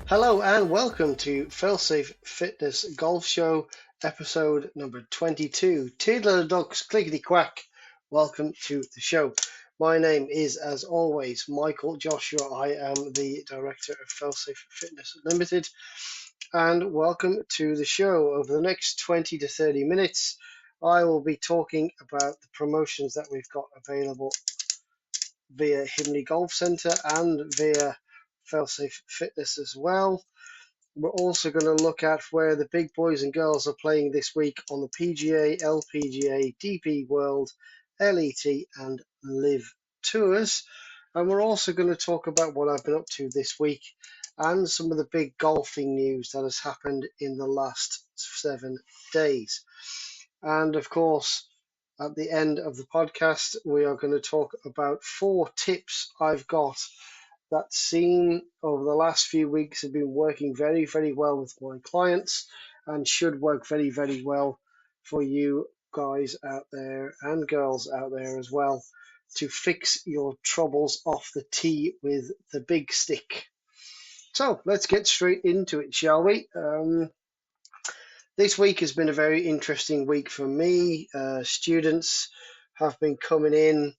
Hello and welcome to Failsafe Fitness Golf Show, episode number 22. Tiddler ducks, clickety quack. Welcome to the show. My name is, as always, Michael Joshua. I am the director of Failsafe Fitness Limited, and welcome to the show. Over the next 20 to 30 minutes, I will be talking about the promotions that we've got available via Himley Golf Centre and via Failsafe Fitness as well. We're also going to look at where the big boys and girls are playing this week on the PGA, LPGA, DP World, LET, and Live Tours. And we're also going to talk about what I've been up to this week and some of the big golfing news that has happened in the last 7 days. And of course, at the end of the podcast, we are going to talk about 4 tips I've got that seem over the last few weeks have been working very, very well with my clients and should work very, very well for you guys out there and girls out there as well to fix your troubles off the tee with the big stick. So let's get straight into it, shall we? This week has been a very interesting week for me. Students have been coming in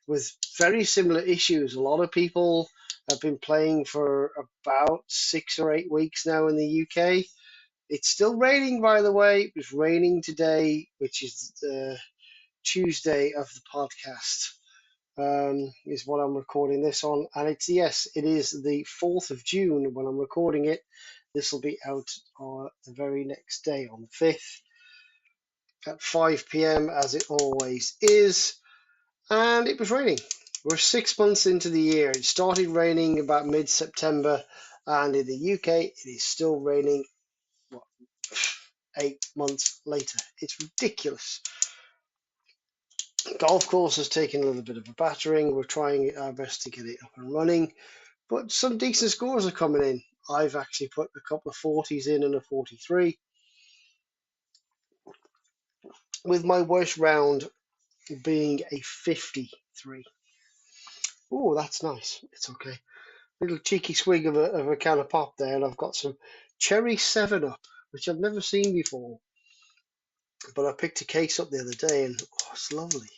with very similar issues. A lot of people have been playing for about 6 or 8 weeks now in the UK. It's still raining, by the way. It was raining today, which is Tuesday of the podcast, is what I'm recording this on. And it is the 4th of June when I'm recording it. This will be out on the very next day, on the 5th, at 5 p.m. as it always is. And it was raining. We're 6 months into the year. It started raining about mid-September, and in the UK, it is still raining, 8 months later. It's ridiculous. Golf course has taken a little bit of a battering. We're trying our best to get it up and running, but some decent scores are coming in. I've actually put a couple of 40s in and a 43, with my worst round being a 53. Oh, that's nice. It's okay. Little cheeky swig of a can of pop there, and I've got some cherry 7-Up, which I've never seen before. But I picked a case up the other day, and it's lovely.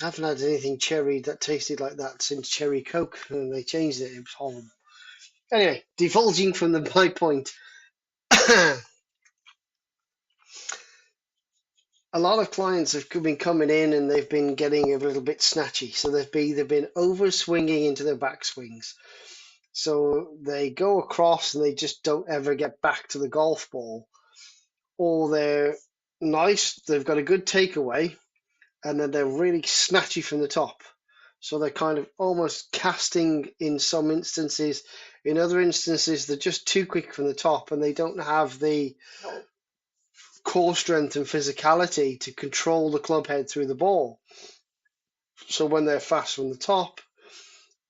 I haven't had anything cherry that tasted like that since Cherry Coke, and they changed it. It was horrible. Anyway, divulging from my point. A lot of clients have been coming in and they've been getting a little bit snatchy. So they've either been over swinging into their backswings. So they go across and they just don't ever get back to the golf ball. Or they're nice, they've got a good takeaway, and then they're really snatchy from the top. So they're kind of almost casting in some instances. In other instances, they're just too quick from the top and they don't have the core strength and physicality to control the club head through the ball. So when they're fast from the top,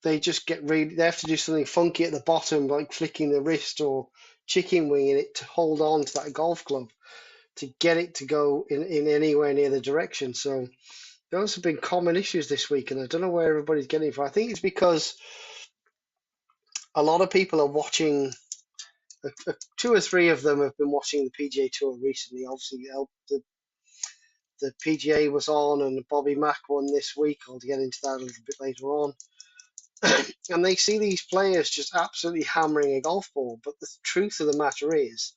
they just they have to do something funky at the bottom, like flicking the wrist or chicken winging it to hold on to that golf club to get it to go in anywhere near the direction. So those have been common issues this week, and I don't know where everybody's getting it from. I think it's because a lot of people are watching. 2 or 3 of them have been watching the PGA Tour recently. Obviously, the PGA was on, and Bobby Mack won this week. I'll get into that a little bit later on. And they see these players just absolutely hammering a golf ball. But the truth of the matter is,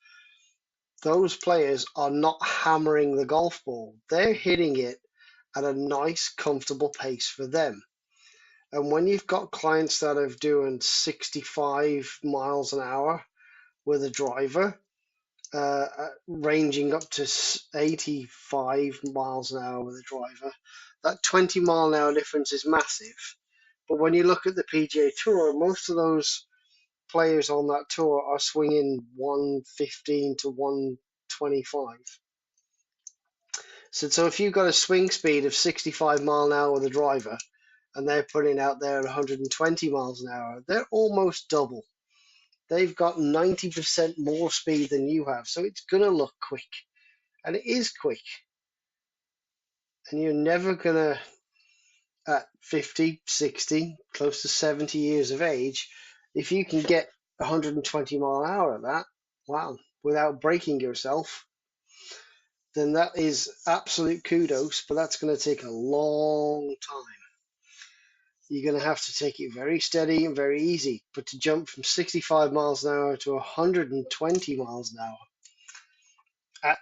those players are not hammering the golf ball. They're hitting it at a nice, comfortable pace for them. And when you've got clients that are doing 65 miles an hour with a driver, ranging up to 85 miles an hour with a driver, that 20 mile an hour difference is massive. But when you look at the PGA Tour, most of those players on that tour are swinging 115 to 125. So if you've got a swing speed of 65 mile an hour with a driver, and they're putting out there 120 miles an hour, they're almost double. They've got 90% more speed than you have, so it's going to look quick. And it is quick. And you're never going to, at 50, 60, close to 70 years of age, if you can get 120 mile an hour at that, wow, without breaking yourself, then that is absolute kudos, but that's going to take a long time. You're going to have to take it very steady and very easy. But to jump from 65 miles an hour to 120 miles an hour at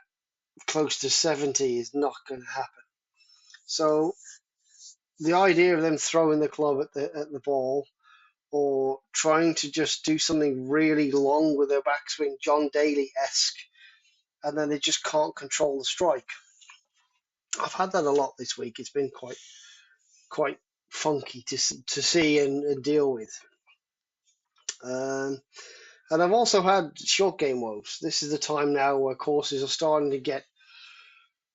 close to 70 is not going to happen. So the idea of them throwing the club at the ball, or trying to just do something really long with their backswing, John Daly-esque, and then they just can't control the strike. I've had that a lot this week. It's been quite funky to see and deal with. Um, and I've also had short game woes. This is the time now where courses are starting to get,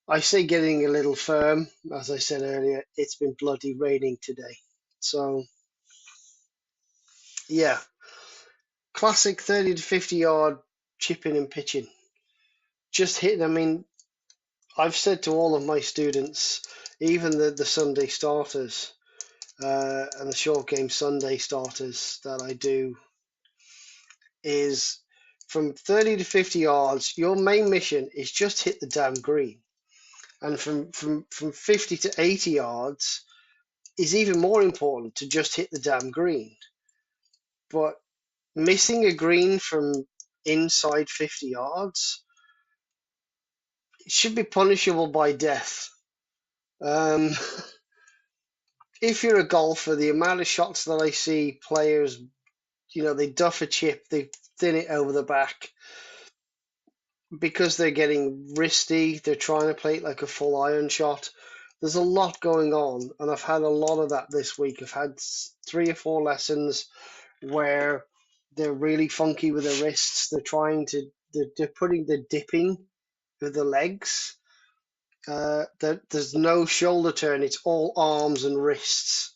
I say, getting a little firm. As I said earlier, it's been bloody raining today. So, yeah, classic 30 to 50 yard chipping and pitching. Just hitting, I mean, I've said to all of my students, even the Sunday starters and the short game Sunday starters that I do, is from 30 to 50 yards, your main mission is just hit the damn green. And from 50 to 80 yards is even more important, to just hit the damn green. But missing a green from inside 50 yards, it should be punishable by death. Um, if you're a golfer, the amount of shots that I see players, they duff a chip, they thin it over the back because they're getting wristy, they're trying to play it like a full iron shot. There's a lot going on, and I've had a lot of that this week. I've had 3 or 4 lessons where they're really funky with their wrists. They're putting the dipping with the legs. There's no shoulder turn. It's all arms and wrists.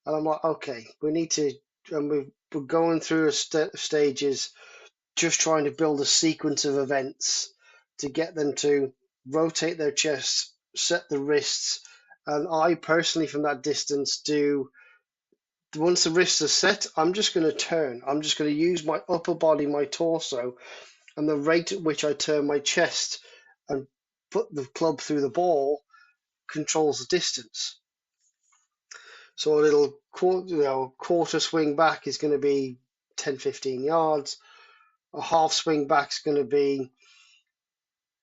And I'm like, okay, we need to, and we're going through stages, just trying to build a sequence of events to get them to rotate their chests, set the wrists. And I personally, from that distance, once the wrists are set, I'm just going to turn. I'm just going to use my upper body, my torso, and the rate at which I turn my chest and put the club through the ball controls the distance. So a little quarter swing back is going to be 10-15 yards. A half swing back is going to be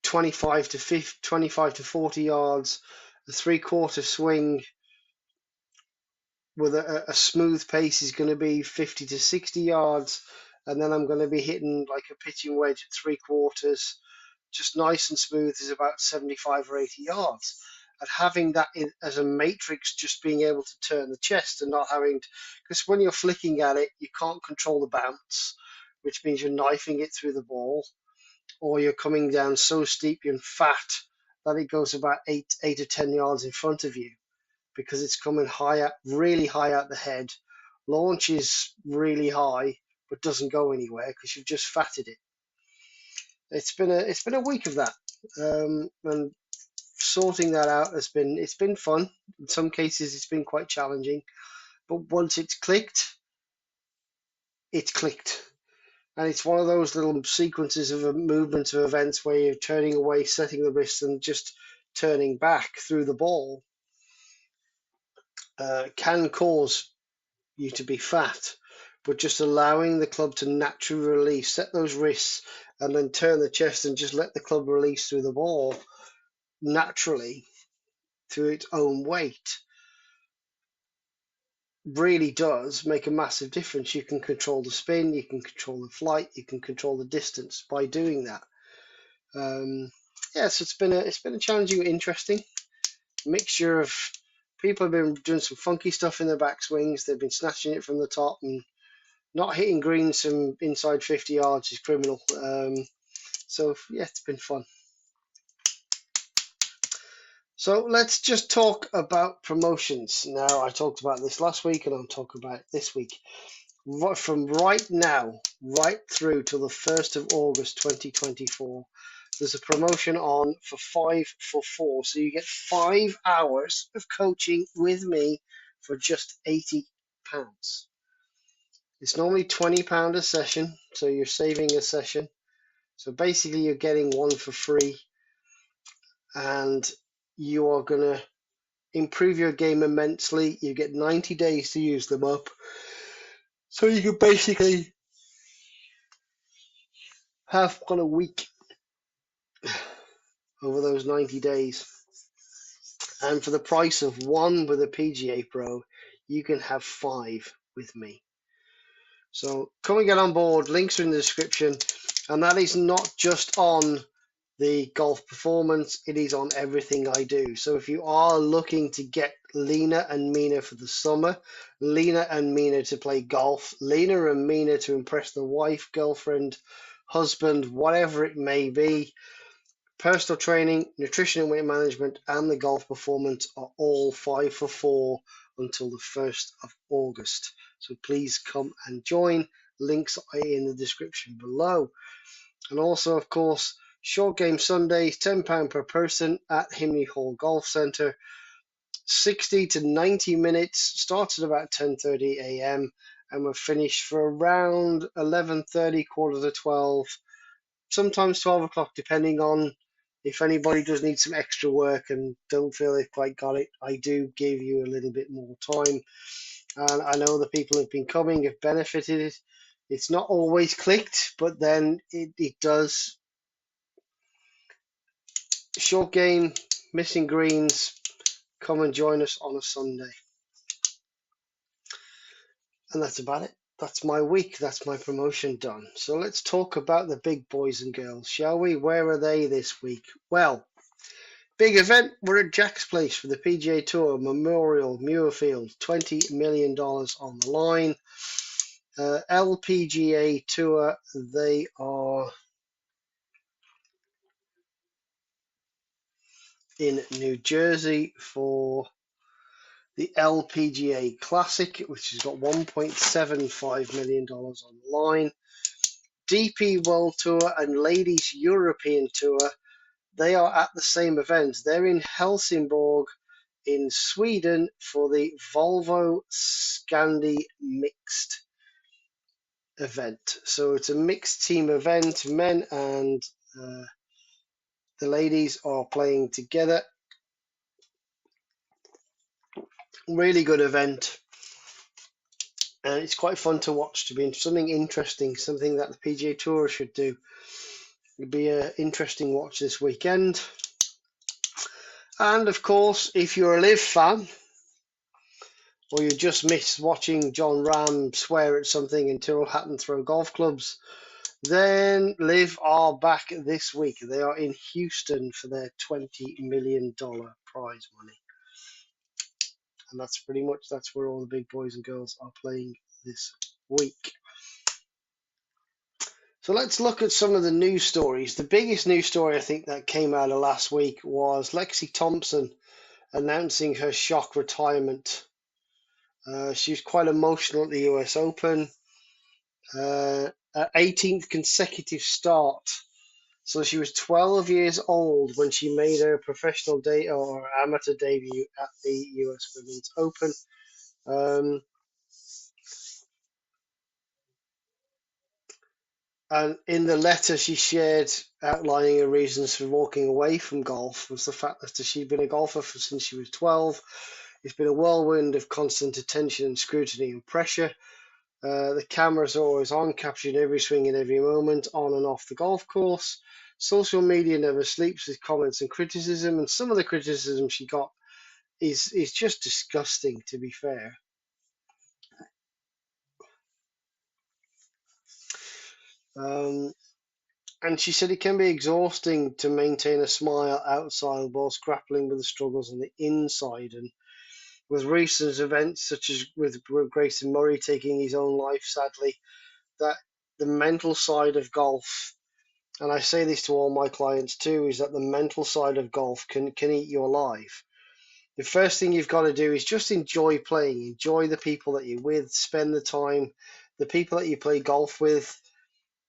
25 to 40 yards. A 3/4 swing with a smooth pace is going to be 50 to 60 yards. And then I'm going to be hitting like a pitching wedge at 3/4, just nice and smooth, is about 75 or 80 yards. And having that as a matrix, just being able to turn the chest and not having to, because when you're flicking at it, you can't control the bounce, which means you're knifing it through the ball, or you're coming down so steep and fat that it goes about 8 or 10 yards in front of you, because it's coming higher, really high at the head, launches really high, but doesn't go anywhere because you've just fatted it. It's been a week of that, and sorting that out it's been fun. In some cases, it's been quite challenging, but once it's clicked, and it's one of those little sequences of movements of events where you're turning away, setting the wrist, and just turning back through the ball can cause you to be fat, but just allowing the club to naturally release, set those wrists, and then turn the chest and just let the club release through the ball naturally through its own weight really does make a massive difference. You can control the spin, you can control the flight, you can control the distance by doing that. So it's been a challenging, interesting mixture of people have been doing some funky stuff in their backswings. They've been snatching it from the top, and not hitting greens from inside 50 yards is criminal. It's been fun. So let's just talk about promotions now. I talked about this last week, and I'll talk about it this week. From right now, right through till the 1st of August 2024, there's a promotion on for 5 for 4. So you get 5 hours of coaching with me for just £80. It's normally £20 a session, so you're saving a session. So basically, you're getting one for free, and you are going to improve your game immensely. You get 90 days to use them up. So you can basically have one a week over those 90 days. And for the price of one with a PGA Pro, you can have 5 with me. So come and get on board. Links are in the description. And that is not just on the golf performance, it is on everything I do. So if you are looking to get leaner and meaner for the summer, leaner and meaner to play golf, leaner and meaner to impress the wife, girlfriend, husband, whatever it may be, personal training, nutrition and weight management, and the golf performance are all 5 for 4 until the 1st of August. So please come and join. Links are in the description below. And also, of course, short game Sundays, £10 per person at Himley Hall Golf Centre. 60 to 90 minutes, starts at about 10:30 a.m. and we're finished for around 11:30, quarter to 12, sometimes 12 o'clock, depending on if anybody does need some extra work and don't feel they've quite got it. I do give you a little bit more time. And I know the people who've been coming have benefited. It's not always clicked, but then it does. Short game, missing greens, come and join us on a Sunday. And that's about it. That's my week. That's my promotion done. So let's talk about the big boys and girls, shall we? Where are they this week? Well, big event. We're at Jack's Place for the PGA Tour Memorial Muirfield. $20 million on the line. LPGA Tour, they are in New Jersey for the LPGA Classic, which has got $1.75 million on the line. DP World Tour and Ladies European Tour, they are at the same event. They're in Helsingborg in Sweden for the Volvo Scandi Mixed event. So it's a mixed team event. Men and the ladies are playing together. Really good event. And it's quite fun to watch, to be something interesting, something that the PGA Tour should do. It'll be an interesting watch this weekend. And of course, if you're a Live fan, or you just miss watching John Ram swear at something and Tyrrell Hatton throw golf clubs, then Live are back this week. They are in Houston for their $20 million prize money. And that's where all the big boys and girls are playing this week. So let's look at some of the news stories. The biggest news story I think that came out of last week was Lexi Thompson announcing her shock retirement. She was quite emotional at the US Open. Her 18th consecutive start. So she was 12 years old when she made her professional or amateur debut at the US Women's Open. And in the letter she shared outlining her reasons for walking away from golf was the fact that she'd been a golfer since she was 12. It's been a whirlwind of constant attention and scrutiny and pressure. The cameras are always on, capturing every swing and every moment on and off the golf course. Social media never sleeps with comments and criticism, and some of the criticism she got is just disgusting, to be fair. And she said it can be exhausting to maintain a smile outside whilst grappling with the struggles on the inside. And with recent events, such as with Grayson Murray taking his own life, sadly, that the mental side of golf, and I say this to all my clients too, is that the mental side of golf can eat you alive. The first thing you've got to do is just enjoy playing, enjoy the people that you're with, spend the time, the people that you play golf with,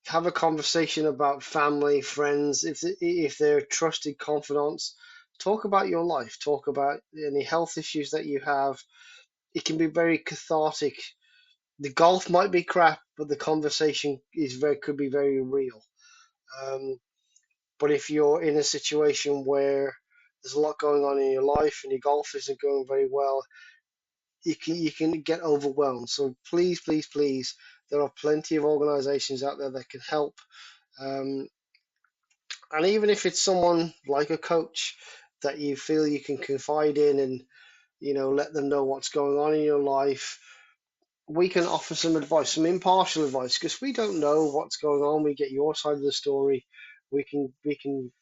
have a conversation about family, friends, if they're trusted confidants, talk about your life, talk about any health issues that you have. It can be very cathartic The golf might be crap, but the conversation is very could be very real. Um, but if you're in a situation where there's a lot going on in your life and your golf isn't going very well, you can get overwhelmed. So please, please, please, there are plenty of organisations out there that can help. Um, and even if it's someone like a coach that you feel you can confide in and let them know what's going on in your life, we can offer some advice, some impartial advice, because we don't know what's going on. We get your side of the story. We can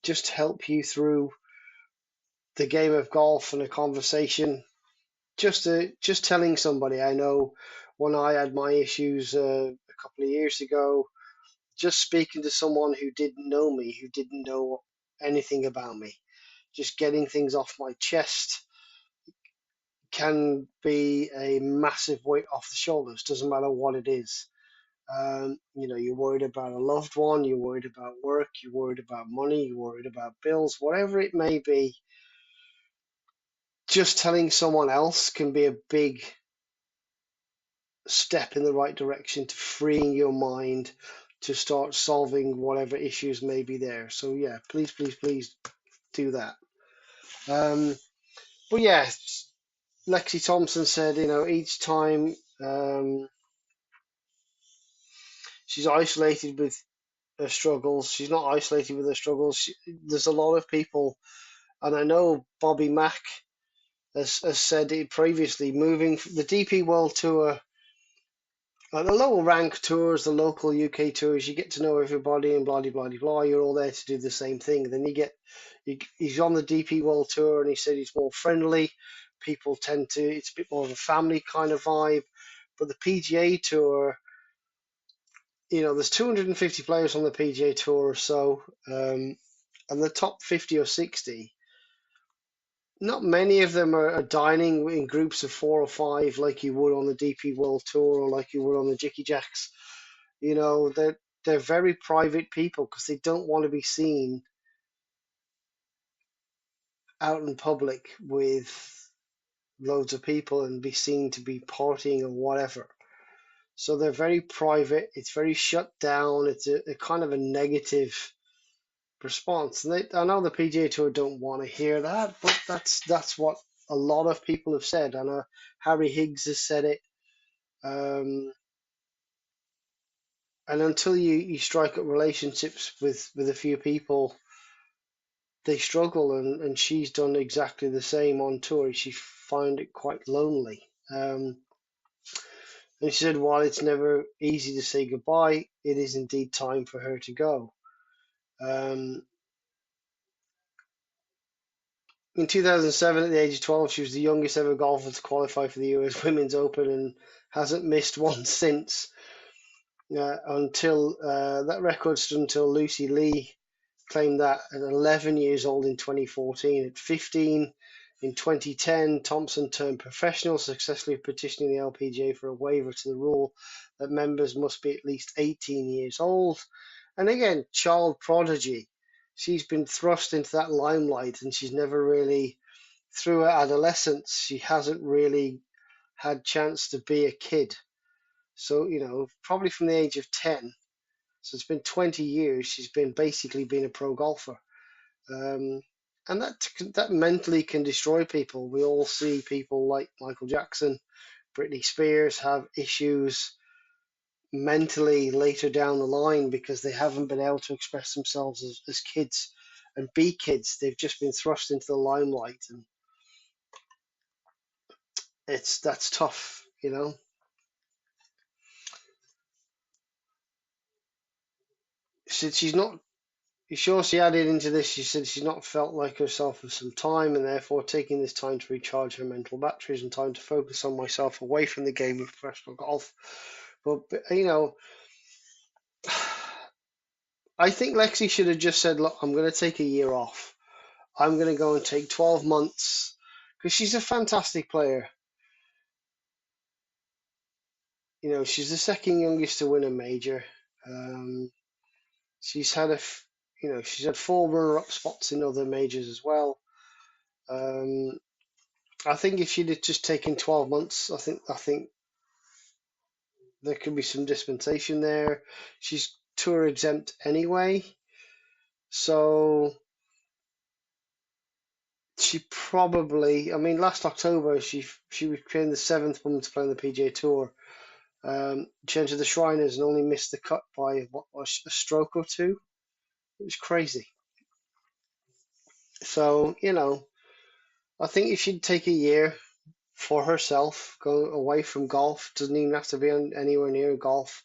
just help you through the game of golf and a conversation. Just telling somebody. I know when I had my issues a couple of years ago, just speaking to someone who didn't know me, who didn't know anything about me, just getting things off my chest can be a massive weight off the shoulders. Doesn't matter what it is. You're worried about a loved one, you're worried about work, you're worried about money, you're worried about bills, whatever it may be. Just telling someone else can be a big step in the right direction to freeing your mind to start solving whatever issues may be there. So yeah, please, please, please do that. Um, but yeah, Lexi Thompson said, each time she's isolated with her struggles, she's not isolated with her struggles. There's a lot of people, and I know Bobby Mack has said it previously, moving the DP World Tour. Like the lower rank tours, the local UK tours, you get to know everybody and blah blah blah blah. You're all there to do the same thing. Then he's on the DP World Tour, and he said he's more friendly. People tend to, it's a bit more of a family kind of vibe. But the PGA Tour, there's 250 players on the PGA Tour or so, and the top 50 or 60. Not many of them are dining in groups of 4 or 5 like you would on the DP World Tour or like you would on the Jicky Jacks. They're very private people because they don't want to be seen out in public with loads of people and be seen to be partying or whatever. So they're very private. It's very shut down. It's a kind of a negative response. And I know the PGA Tour don't want to hear that, but that's what a lot of people have said. I know Harry Higgs has said it. And until you strike up relationships with a few people, they struggle, and she's done exactly the same on tour. She found it quite lonely. And she said, while it's never easy to say goodbye, it is indeed time for her to go. Um, in 2007, at the age of 12, she was the youngest ever golfer to qualify for the US Women's Open and hasn't missed one since. Until that record stood until Lucy Lee claimed that at 11 years old in 2014. At 15 in 2010, Thompson turned professional, successfully petitioning the LPGA for a waiver to the rule that members must be at least 18 years old. And again, child prodigy. She's been thrust into that limelight, and she's never really, through her adolescence, she hasn't really had chance to be a kid. So, probably from the age of 10, so it's been 20 years, she's basically been a pro golfer. Um, and that mentally can destroy people. We all see people like Michael Jackson, Britney Spears have issues mentally later down the line because they haven't been able to express themselves as kids and be kids. They've just been thrust into the limelight, and that's tough. She's not. Sure, she added into this, she said she's not felt like herself for some time, and therefore taking this time to recharge her mental batteries and time to focus on myself away from the game of professional golf. But I think Lexi should have just said, look, I'm going to take a year off. I'm going to go and take 12 months because she's a fantastic player. She's the second youngest to win a major. Um, she's had she's had 4 runner-up spots in other majors as well. Um, I think if she'd have just taken 12 months, I think there could be some dispensation there. She's tour exempt anyway, so she probably. I mean, last October she became the seventh woman to play on the PGA Tour. She entered the Shriners and only missed the cut by what was a stroke or two. It was crazy. So I think if she'd take a year for herself, go away from golf, doesn't even have to be on anywhere near golf,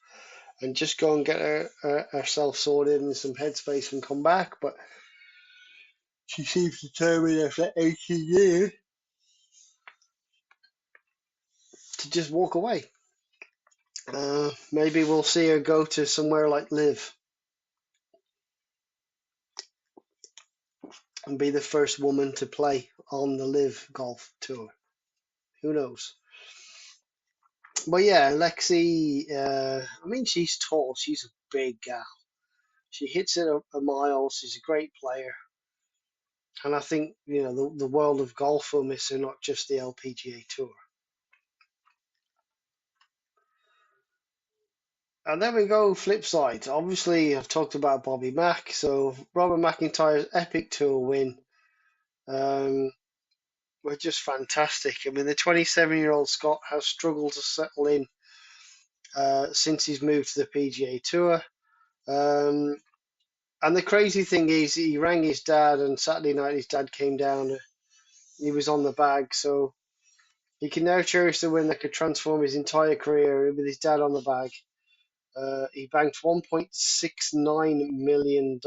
and just go and get herself sorted in some headspace and come back. But she seems determined after 18 years to just walk away. Maybe we'll see her go to somewhere like Live and be the first woman to play on the Live Golf Tour. Who knows? But yeah, Lexi, I mean, she's tall. She's a big gal. She hits it a mile. She's a great player. And I think, the world of golf will miss her, not just the LPGA Tour. And then we go flip side. Obviously, I've talked about Bobby Mack. So Robert McIntyre's epic tour win um, were just fantastic. I mean, the 27-year-old Scot has struggled to settle in since he's moved to the PGA Tour. Um, and the crazy thing is, he rang his dad, and Saturday night his dad came down. He was on the bag, so he can now cherish the win that could transform his entire career with his dad on the bag. He banked $1.69 million.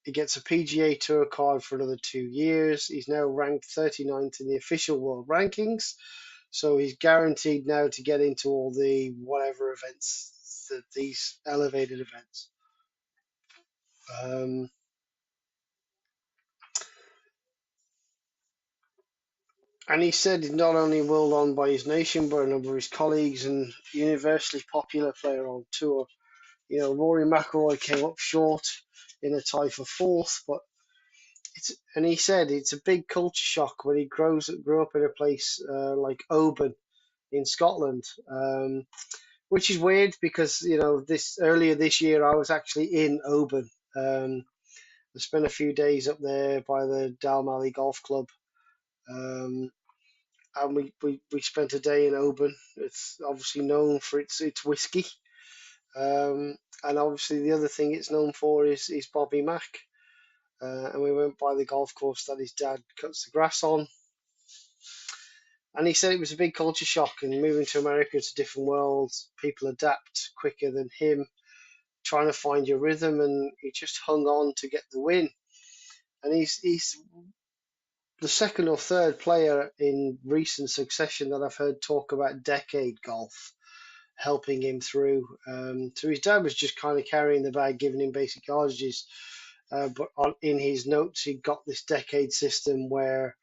He gets a PGA Tour card for another 2 years. He's now ranked 39th in the official world rankings. So he's guaranteed now to get into all the whatever events, these elevated events. Um, and he said he's not only well known by his nation, but a number of his colleagues and universally popular player on tour. Rory McIlroy came up short in a tie for fourth, but and he said it's a big culture shock when he grew up in a place like Oban in Scotland, which is weird because this earlier this year I was actually in Oban. I spent a few days up there by the Dalmally Golf Club, um, and we spent a day in Oban. It's obviously known for its whiskey, and obviously the other thing it's known for is Bobby Mack. And we went by the golf course that his dad cuts the grass on. And he said it was a big culture shock, and moving to America, it's a different world. People adapt quicker than him, trying to find your rhythm, and he just hung on to get the win. And he's the second or third player in recent succession that I've heard talk about decade golf helping him through. So his dad was just kind of carrying the bag, giving him basic yardages. But in his notes, he got this decade system where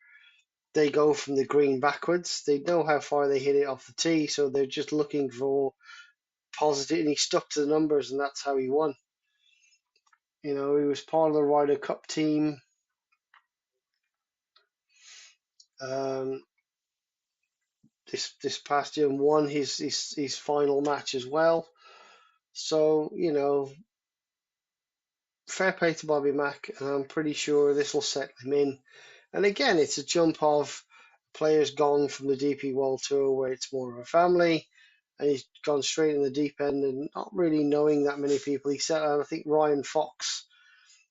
they go from the green backwards. They know how far they hit it off the tee, so they're just looking for positive. And he stuck to the numbers, and that's how he won. He was part of the Ryder Cup team. Um, this past year and won his final match as well. So fair play to Bobby Mack, and I'm pretty sure this will set him in. And again, it's a jump of players gone from the DP World Tour where it's more of a family, and he's gone straight in the deep end and not really knowing that many people. He said, I think Ryan Fox.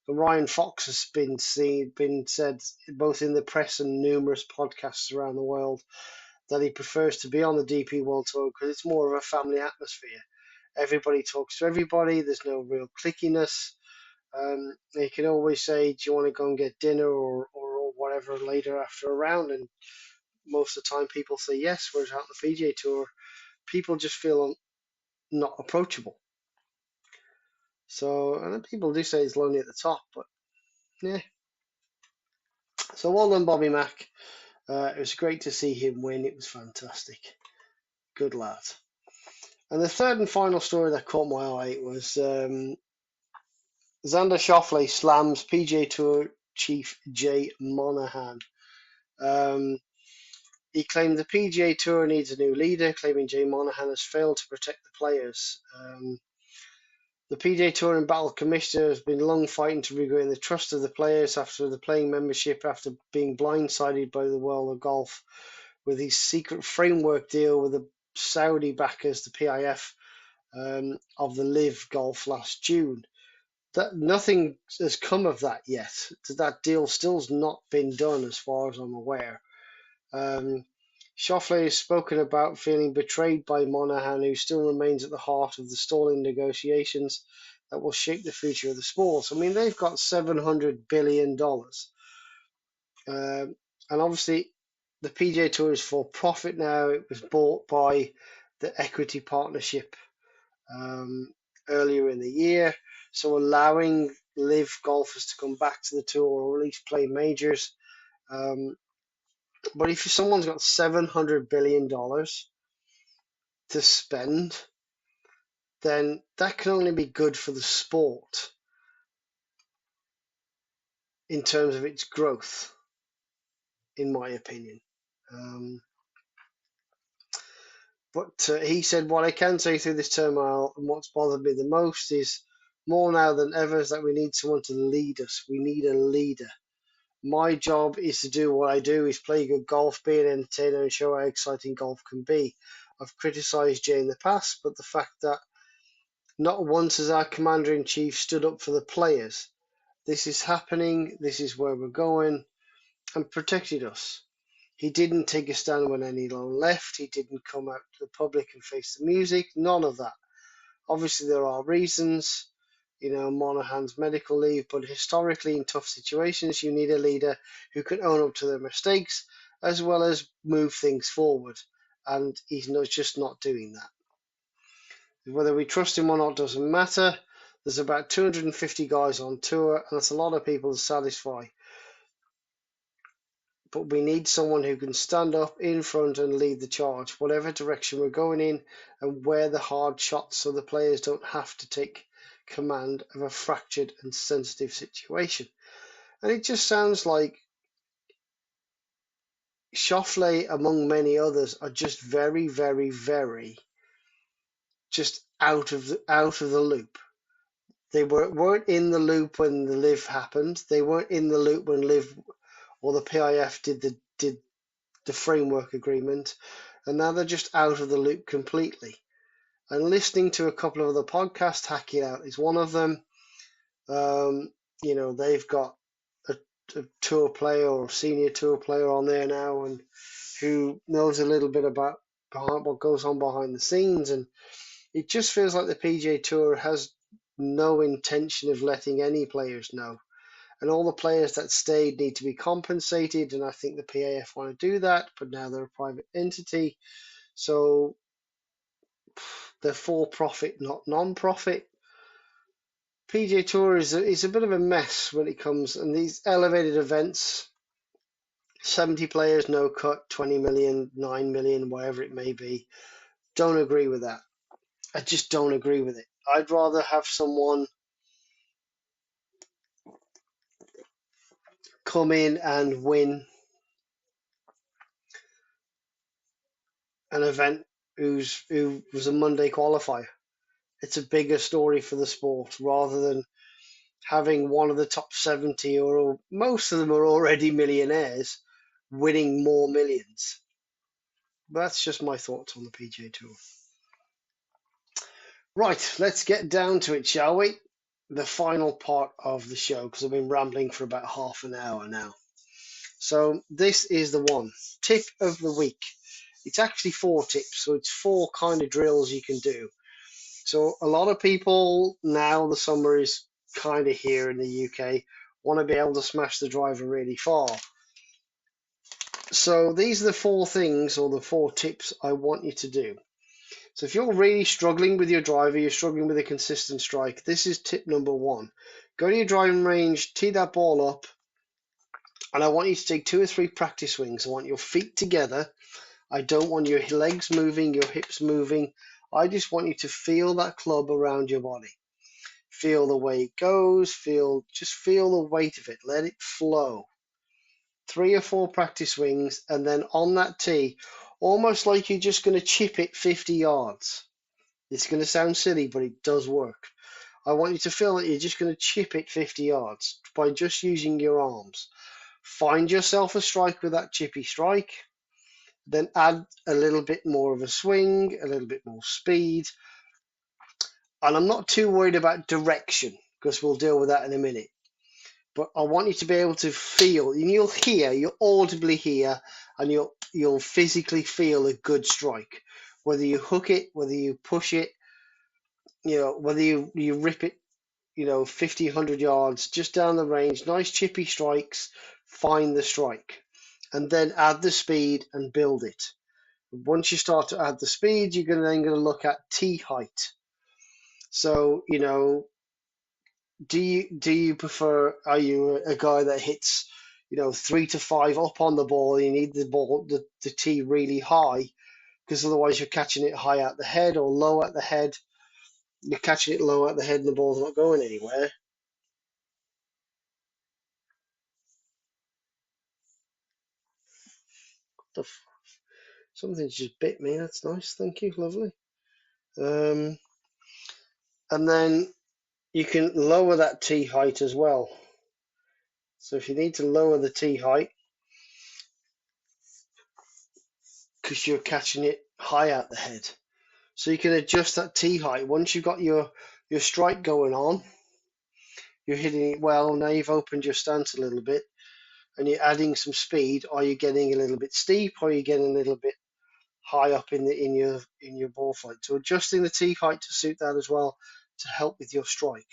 And Ryan Fox has been said both in the press and numerous podcasts around the world that he prefers to be on the DP World Tour because it's more of a family atmosphere. Everybody talks to everybody. There's no real clickiness. You can always say, "Do you want to go and get dinner or whatever later after a round?" And most of the time, people say yes. Whereas out on the PGA Tour, people just feel not approachable. So, and then people do say it's lonely at the top, but yeah. So well done, Bobby Mack. It was great to see him win. It was fantastic. Good lad. And the third and final story that caught my eye was Xander Schauffele slams PGA Tour chief Jay Monahan. Um, He claimed the PGA Tour needs a new leader, claiming Jay Monahan has failed to protect the players. The PGA Tour embattled commissioner has been long fighting to regain the trust of the players after the playing membership, after being blindsided by the world of golf with his secret framework deal with the Saudi backers, the PIF, of the Live Golf last June. That nothing has come of that yet. That deal still's not been done, as far as I'm aware. Schauffele has spoken about feeling betrayed by Monahan, who still remains at the heart of the stalling negotiations that will shape the future of the sport. I mean, they've got $700 billion. And obviously, the PGA Tour is for profit now. It was bought by the equity partnership earlier in the year. So allowing live golfers to come back to the tour or at least play majors. But if someone's got $700 billion to spend, then that can only be good for the sport in terms of its growth, in my opinion. But he said, what I can say through this turmoil and what's bothered me the most is more now than ever is that we need someone to lead us. We need a leader. My job is to do what I do, is play good golf, be an entertainer, and show how exciting golf can be. I've criticised Jay in the past, but the fact that not once has our commander-in-chief stood up for the players. This is happening, this is where we're going, and protected us. He didn't take a stand when anyone left. He didn't come out to the public and face the music. None of that. Obviously, there are reasons, Monahan's medical leave, but historically, in tough situations, you need a leader who can own up to their mistakes as well as move things forward. And he's just not doing that. Whether we trust him or not doesn't matter. There's about 250 guys on tour, and that's a lot of people to satisfy. But we need someone who can stand up in front and lead the charge, whatever direction we're going in, and wear the hard shots so the players don't have to take command of a fractured and sensitive situation. And it just sounds like Schauffele, among many others, are just very, very, very just out of the loop. They weren't in the loop when the live happened. They weren't in the loop when live or the PIF did the framework agreement, and now they're just out of the loop completely. And listening to a couple of other podcasts, Hack It Out is one of them. They've got a tour player or senior tour player on there now, and who knows a little bit about behind what goes on behind the scenes. And it just feels like the PGA Tour has no intention of letting any players know. And all the players that stayed need to be compensated, and I think the PAF want to do that, but now they're a private entity, so they're for profit, not non-profit. PGA Tour is a bit of a mess when it comes, and these elevated events, 70 players, no cut, 20 million, 9 million, whatever it may be, don't agree with that. I just don't agree with it. I'd rather have someone come in and win an event who was a Monday qualifier. It's a bigger story for the sport rather than having one of the top 70, or most of them are already millionaires, winning more millions. But that's just my thoughts on the PGA Tour. Right, let's get down to it, shall we? The final part of the show, because I've been rambling for about half an hour now. So this is the one. Tip of the week. It's actually 4 tips, so it's 4 kind of drills you can do. So a lot of people, now the summer is kind of here in the UK, want to be able to smash the driver really far. So these are the 4 things, or the 4 tips I want you to do. So if you're really struggling with your driver, you're struggling with a consistent strike, this is tip number 1. Go to your driving range, tee that ball up, and I want you to take 2 or 3 practice swings. I want your feet together. I don't want your legs moving, your hips moving. I just want you to feel that club around your body. Feel the way it goes, just feel the weight of it. Let it flow. 3 or 4 practice swings, and then on that tee, almost like you're just going to chip it 50 yards. It's going to sound silly, but it does work. I want you to feel that you're just going to chip it 50 yards by just using your arms. Find yourself a strike with that chippy strike, then add a little bit more of a swing, a little bit more speed. And I'm not too worried about direction because we'll deal with that in a minute. But I want you to be able to feel, and you'll audibly hear, and you'll physically feel a good strike. Whether you hook it, whether you push it, whether you rip it, 50, 100 yards just down the range, nice chippy strikes, find the strike. And then add the speed and build it. Once you start to add the speed, you're then going to look at tee height. So, do you prefer, are you a guy that hits 3 to 5 up on the ball? You need the tee really high because otherwise you're catching it high at the head or low at the head. You're catching it low at the head and the ball's not going anywhere. Something's just bit me. That's nice. Thank you. Lovely. And then you can lower that tee height as well. So if you need to lower the tee height because you're catching it high at the head, so you can adjust that tee height. Once you've got your strike going on, you're hitting it well. Now you've opened your stance a little bit and you're adding some speed. Are you getting a little bit steep or are you getting a little bit high up in your ball flight? So adjusting the tee height to suit that as well to help with your strike.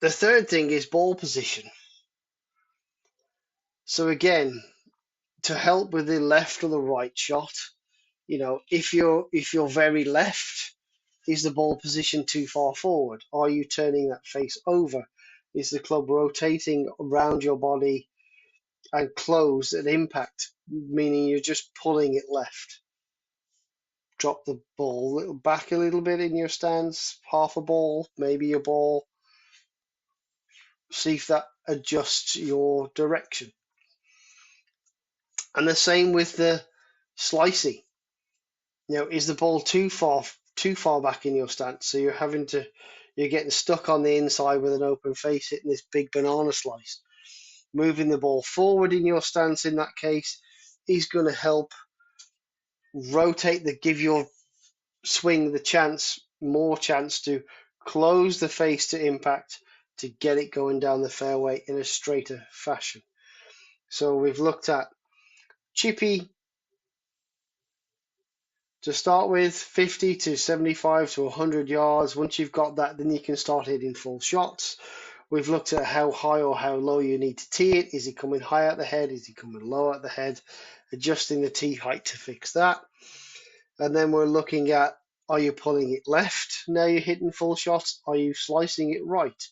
The third thing is ball position. So again, to help with the left or the right shot, if you're very left, is the ball position too far forward? Are you turning that face over? Is the club rotating around your body and closed at impact, meaning you're just pulling it left? Drop the ball back a little bit in your stance, half a ball, maybe your ball. See if that adjusts your direction. And the same with the slicing. Is the ball too far back in your stance? So you're getting stuck on the inside with an open face hitting this big banana slice. Moving the ball forward in your stance in that case is going to help give your swing more chance to close the face to impact to get it going down the fairway in a straighter fashion. So we've looked at chippy to start with, 50 to 75 to 100 yards. Once you've got that, then you can start hitting full shots. We've looked at how high or how low you need to tee it. Is he coming high at the head? Is he coming low at the head? Adjusting the tee height to fix that. And then we're looking at, are you pulling it left? Now you're hitting full shots. Are you slicing it right?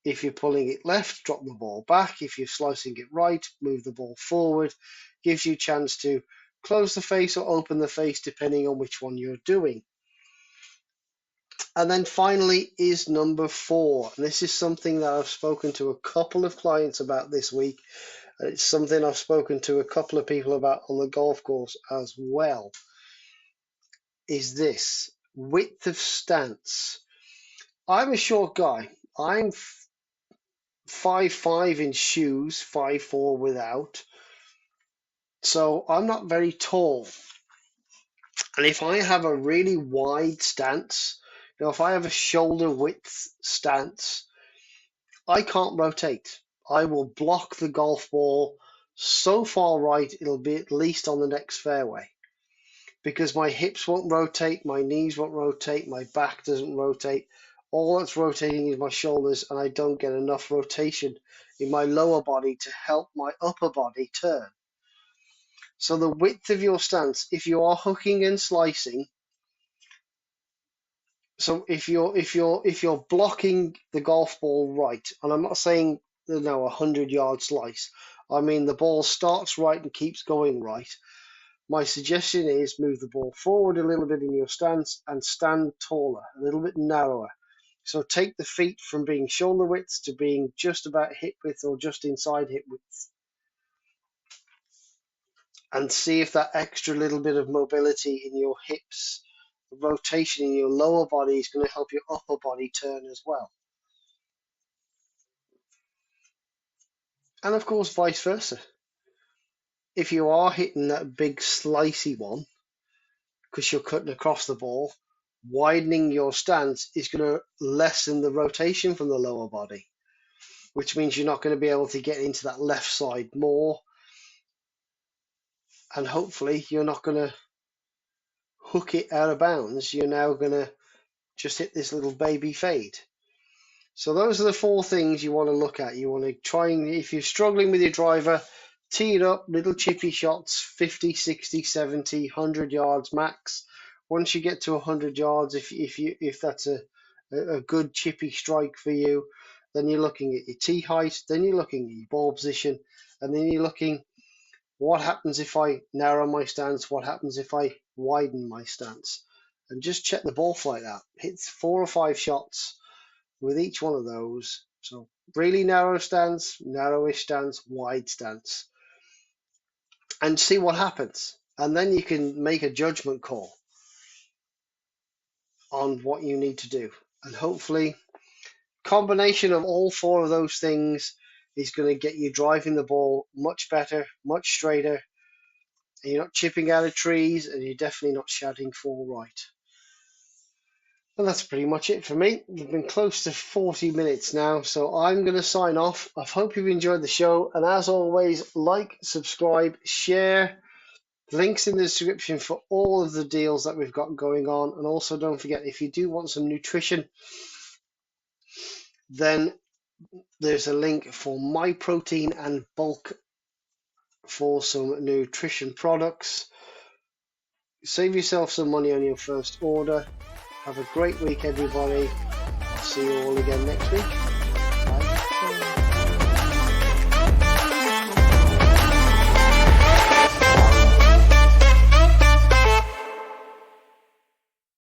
If you're pulling it left, drop the ball back. If you're slicing it right, move the ball forward. Gives you a chance to close the face or open the face depending on which one you're doing. And then finally is number 4. And this is something that I've spoken to a couple of clients about this week. It's something I've spoken to a couple of people about on the golf course as well. Is this width of stance. I'm a short guy. I'm 5'5" in shoes, 5'4" without. So I'm not very tall. And if I have a really wide stance, if I have a shoulder width stance, I can't rotate. I will block the golf ball so far right, it'll be at least on the next fairway. Because my hips won't rotate, my knees won't rotate, my back doesn't rotate. All that's rotating is my shoulders, and I don't get enough rotation in my lower body to help my upper body turn. So the width of your stance, if you are hooking and slicing, so if you're blocking the golf ball right, and I'm not saying 100-yard slice, I mean the ball starts right and keeps going right. My suggestion is move the ball forward a little bit in your stance and stand taller, a little bit narrower. So take the feet from being shoulder width to being just about hip width or just inside hip width, and see if that extra little bit of mobility in your hips, the rotation in your lower body, is going to help your upper body turn as well. And of course, vice versa. If you are hitting that big slicey one because you're cutting across the ball, widening your stance is going to lessen the rotation from the lower body, which means you're not going to be able to get into that left side more, and hopefully you're not going to hook it out of bounds. You're now going to just hit this little baby fade. So those are the 4 things you want to look at. You want to try and, if you're struggling with your driver, tee it up, little chippy shots, 50, 60, 70, 100 yards max. Once you get to 100 yards, if that's a good chippy strike for you, then you're looking at your tee height, then you're looking at your ball position, and then you're looking, what happens if I narrow my stance? What happens if I widen my stance? And just check the ball flight out. Hit 4 or 5 shots with each one of those. So really narrow stance, narrowish stance, wide stance, and see what happens. And then you can make a judgment call on what you need to do. And hopefully, combination of all 4 of those things is going to get you driving the ball much better, much straighter, and you're not chipping out of trees, and you're definitely not shouting "fall right." And that's pretty much it for me. We've been close to 40 minutes now, so I'm going to sign off. I hope you've enjoyed the show. And as always, like, subscribe, share. Links in the description for all of the deals that we've got going on. And also don't forget, if you do want some nutrition, then there's a link for My Protein and Bulk for some nutrition products. Save yourself some money on your first order. Have a great week, everybody. I'll see you all again next week.